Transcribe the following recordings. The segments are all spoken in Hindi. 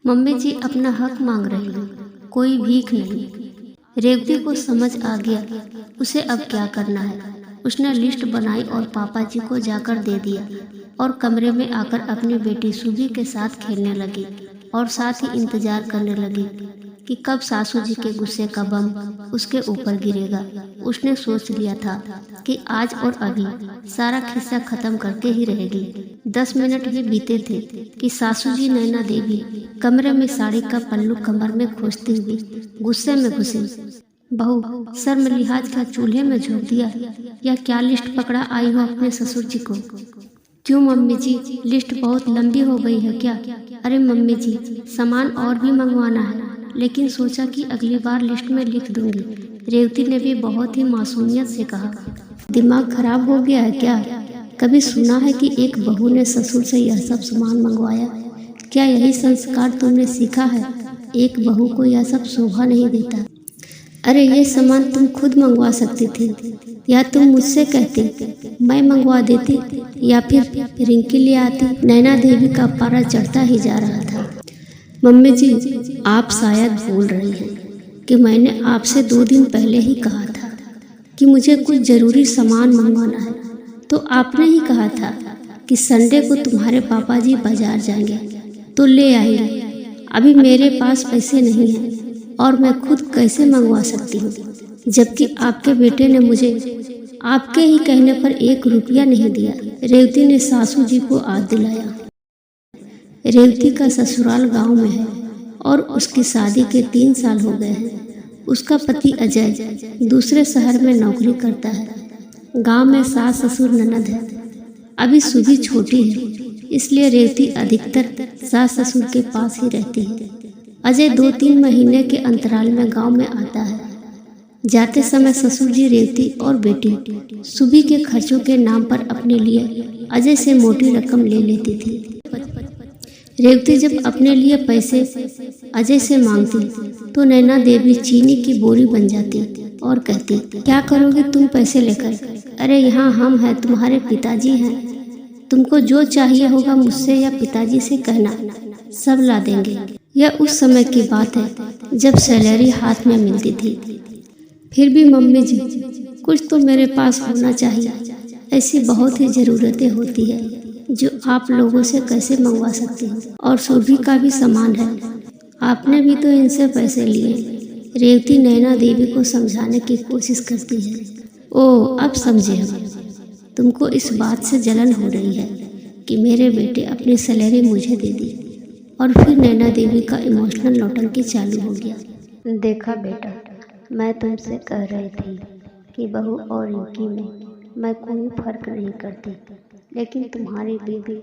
मम्मी जी अपना हक मांग रही हैं, कोई भीख नहीं। रेवती को समझ आ गया उसे अब क्या करना है। उसने लिस्ट बनाई और पापा जी को जाकर दे दिया और कमरे में आकर अपनी बेटी सुभी के साथ खेलने लगी और साथ ही इंतजार करने लगी कि कब सासू जी के गुस्से का बम उसके ऊपर गिरेगा। उसने सोच लिया था कि आज और अभी सारा खिस्सा खत्म करके ही रहेगी। 10 मिनट ही बीते थे कि सासू जी नैना देवी कमरे में साड़ी का पल्लू कमर में खोजती हुई गुस्से में घुसी। बहू, सर में लिहाज का चूल्हे में झोंक दिया या क्या लिस्ट पकड़ा आई हो अपने ससुर जी को? क्यों मम्मी जी, लिस्ट बहुत लंबी हो गई है क्या? अरे मम्मी जी, सामान और भी मंगवाना है, लेकिन सोचा कि अगली बार लिस्ट में लिख दूंगी। रेवती ने भी बहुत ही मासूमियत से कहा। दिमाग खराब हो गया है क्या? कभी सुना है कि एक बहू ने ससुर से यह सब सामान मंगवाया? क्या यही संस्कार तुमने सीखा है? एक बहू को यह सब शोभा नहीं देता। अरे ये सामान तुम खुद मंगवा सकती थी, या तुम मुझसे कहती मैं मंगवा देती, या फिर रिंकी ले आती। नैना देवी का पारा चढ़ता ही जा रहा था। मम्मी जी, आप शायद भूल रही हैं कि मैंने आपसे 2 दिन पहले ही कहा था कि मुझे कुछ ज़रूरी सामान मंगवाना है, तो आपने ही कहा था कि संडे को तुम्हारे पापा जी बाजार जाएंगे तो ले आएंगे। अभी मेरे पास पैसे नहीं हैं और मैं खुद कैसे मंगवा सकती हूँ, जबकि आपके बेटे ने मुझे आपके ही कहने पर 1 रुपया नहीं दिया। रेवती ने सासू जी को याद दिलाया। रेवती का ससुराल गांव में है और उसकी शादी के 3 साल हो गए हैं। उसका पति अजय दूसरे शहर में नौकरी करता है। गांव में सास ससुर ननद है। अभी सुभी छोटी है, इसलिए रेवती अधिकतर सास ससुर के पास ही रहती है। अजय 2-3 महीने के अंतराल में गांव में आता है। जाते समय ससुर जी रेवती और बेटी सुभी के खर्चों के नाम पर अपने लिए अजय से मोटी रकम ले लेती थी। रेवती जब अपने लिए पैसे अजय से मांगती तो नैना देवी चीनी की बोरी बन जाती और कहती, क्या करोगे तुम पैसे लेकर? अरे यहाँ हम हैं, तुम्हारे पिताजी हैं, तुमको जो चाहिए होगा मुझसे या पिताजी से कहना, सब ला देंगे। यह उस समय की बात है जब सैलरी हाथ में मिलती थी। फिर भी मम्मी जी, कुछ तो मेरे पास होना चाहिए। ऐसी बहुत ही ज़रूरतें होती है जो आप लोगों से कैसे मंगवा सकती हूँ। और सुभी का भी सामान है, आपने भी तो इनसे पैसे लिए। रेवती नैना देवी को समझाने की कोशिश करती है। ओह, अब समझे हम। तुमको इस बात से जलन हो रही है कि मेरे बेटे अपनी सैलरी मुझे दे दी। और फिर नैना देवी का इमोशनल नौटंकी चालू हो गया। देखा बेटा, मैं तुमसे कह रही थी कि बहू और रिंकी में मैं कोई फर्क नहीं करती, लेकिन तुम्हारी बीवी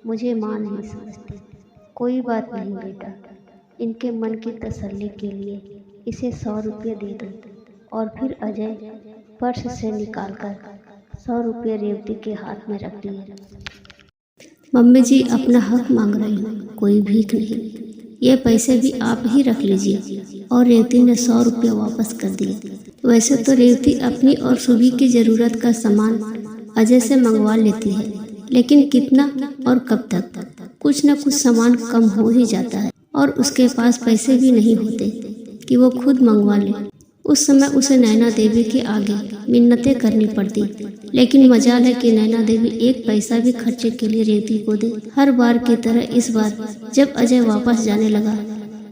मुझे माँ नहीं समझती। कोई बात नहीं बेटा, इनके मन की तसल्ली के लिए इसे 100 रुपये दे दो। और फिर अजय पर्स से निकालकर 100 रुपये रेवती के हाथ में रख दिए। मम्मी जी अपना हक मांग रही हूँ, कोई भीख नहीं। ये पैसे भी आप ही रख लीजिए। और रेवती ने 100 रुपये वापस कर दिए। वैसे तो रेवती अपनी और सुभी की ज़रूरत का सामान अजय से मंगवा लेती है, लेकिन कितना और कब तक? कुछ न कुछ सामान कम हो ही जाता है और उसके पास पैसे भी नहीं होते कि वो खुद मंगवा ले। उस समय उसे नैना देवी के आगे मिन्नतें करनी पड़ती, लेकिन मजाल है कि नैना देवी 1 पैसा भी खर्चे के लिए रेवती को दे। हर बार की तरह इस बार जब अजय वापस जाने लगा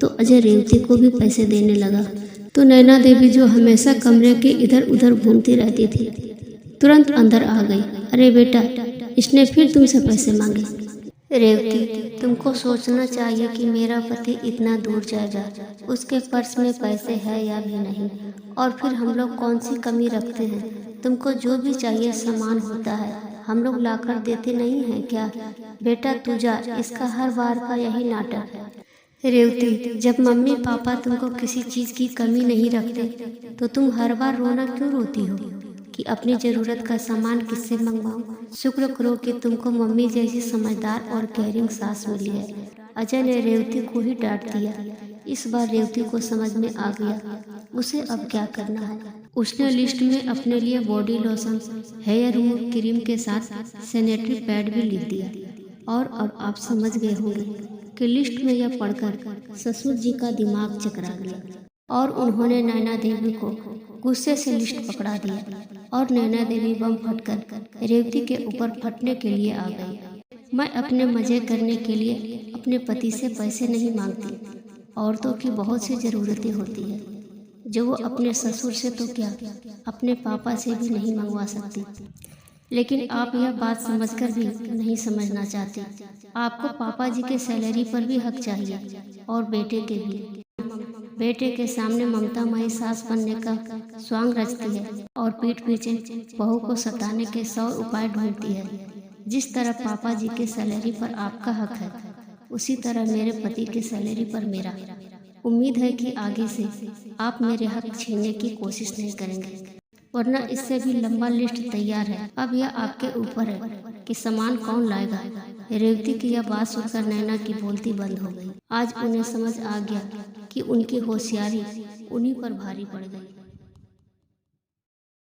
तो अजय रेवती को भी पैसे देने लगा। तो नैना देवी, जो हमेशा कमरे के इधर उधर घूमती रहती थी, तुरंत अंदर आ गई। अरे बेटा, इसने फिर तुमसे पैसे मांगे। रेवती, तुमको सोचना चाहिए कि मेरा पति इतना दूर जाएगा, उसके पर्स में पैसे है या भी नहीं। और फिर हम लोग कौन सी कमी रखते हैं? तुमको जो भी चाहिए सामान होता है, हम लोग लाकर देते नहीं हैं क्या? बेटा तू जा, इसका हर बार का यही नाटक है। रेवती, जब मम्मी पापा तुमको किसी चीज़ की कमी नहीं रखते तो तुम हर बार रोना क्यों रोती हो कि अपनी ज़रूरत का सामान किससे मंगवाऊं? शुक्र करो कि तुमको मम्मी जैसी समझदार और केयरिंग सास मिली है। अजय ने रेवती को ही डांट दिया। इस बार रेवती को समझ में आ गया उसे अब क्या करना है। उसने लिस्ट में अपने लिए body lotion, hair remove cream के साथ सैनिटरी पैड भी लिख दिया। और अब आप समझ गए होंगे कि लिस्ट में यह पढ़कर ससुर जी का दिमाग चकरा गया और उन्होंने नैना देवी को गुस्से से लिस्ट पकड़ा दिया और नैना देवी बम फटकर रेवती के ऊपर फटने के लिए आ गई। मैं अपने मजे करने के लिए अपने पति से पैसे नहीं मांगती। औरतों की बहुत सी ज़रूरतें होती है जो वो अपने ससुर से तो क्या अपने पापा से भी नहीं मंगवा सकती। लेकिन आप यह बात समझकर भी नहीं समझना चाहते। आपको पापा जी के सैलरी पर भी हक चाहिए और बेटे के भी। बेटे के सामने ममतामयी सास बनने का स्वांग रचती है और पीठ पीछे बहू को सताने के 100 उपाय ढूंढती है। जिस तरह पापा जी के सैलरी पर आपका हक है, उसी तरह मेरे पति के सैलरी पर मेरा। उम्मीद है कि आगे से आप मेरे हक छीनने की कोशिश नहीं करेंगे, वरना इससे भी लंबा लिस्ट तैयार है। अब यह आपके ऊपर है कि सामान कौन लाएगा। रेवती की यह बात सुनकर नैना की बोलती बंद हो गई। आज उन्हें समझ आ गया कि उनकी होशियारी उन्हीं पर भारी पड़ गई।